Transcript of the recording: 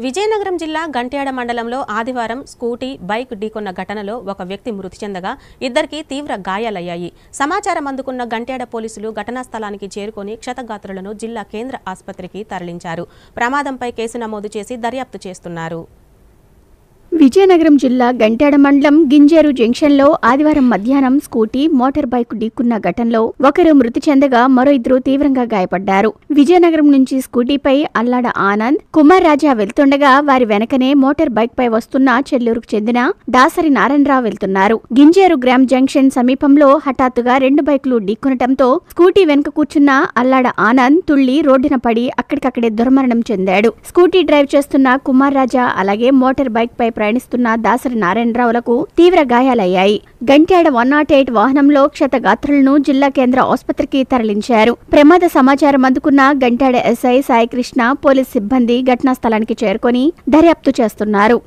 విజయనగరం జిల్లా గంట్యాడ మండలంలో ఆదివారం స్కూటీ, బైక్ ఢీకొన్న ఘటనలో ఒక వ్యక్తి మృతి చెందగా ఇద్దరికి తీవ్ర గాయాలయ్యాయి. సమాచారం అందుకున్న గంట్యాడ పోలీసులు ఘటనా స్థలానికి చేరుకొని క్షతగాత్రులను జిల్లా కేంద్ర ఆసుపత్రికి తరలించారు. ప్రమాదంపై కేసు నమోదు చేసి దర్యాప్తు చేస్తున్నారు. విజయనగరం జిల్లా గంట్యాడ మండలం గింజేరు జంక్షన్లో ఆదివారం మధ్యాహ్నం స్కూటీ, మోటార్ బైక్ ఢీకున్న ఘటనలో ఒకరు మృతి చెందగా మరో ఇద్దరు తీవ్రంగా గాయపడ్డారు. విజయనగరం నుంచి స్కూటీపై అల్లాడ ఆనంద్, కుమార్ రాజా వెళ్తుండగా వారి వెనకనే మోటార్ బైక్ పై వస్తున్న చెల్లూరుకు చెందిన దాసరి నారాయణరావు వెళ్తున్నారు. గింజేరు గ్రామ్ జంక్షన్ సమీపంలో హఠాత్తుగా రెండు బైకులు ఢీకొనటంతో స్కూటీ వెనుక కూర్చున్న అల్లాడ ఆనంద్ తుళ్లి రోడ్డున పడి అక్కడికక్కడే దుర్మరణం చెందాడు. స్కూటీ డ్రైవ్ చేస్తున్న కుమార్ రాజా అలాగే మోటార్ బైక్ పై ప్రయాణిస్తున్న దాసరి నారాయణరావులకు తీవ్ర గాయాలయ్యాయి. గంట్యాడ 108 వాహనంలో క్షతగాత్రులను జిల్లా కేంద్ర ఆసుపత్రికి తరలించారు. ప్రమాద సమాచారం అందుకున్న గంట్యాడ ఎస్ఐ సాయికృష్ణ, పోలీస్ సిబ్బంది ఘటనా స్థలానికి చేరుకొని దర్యాప్తు చేస్తున్నారు.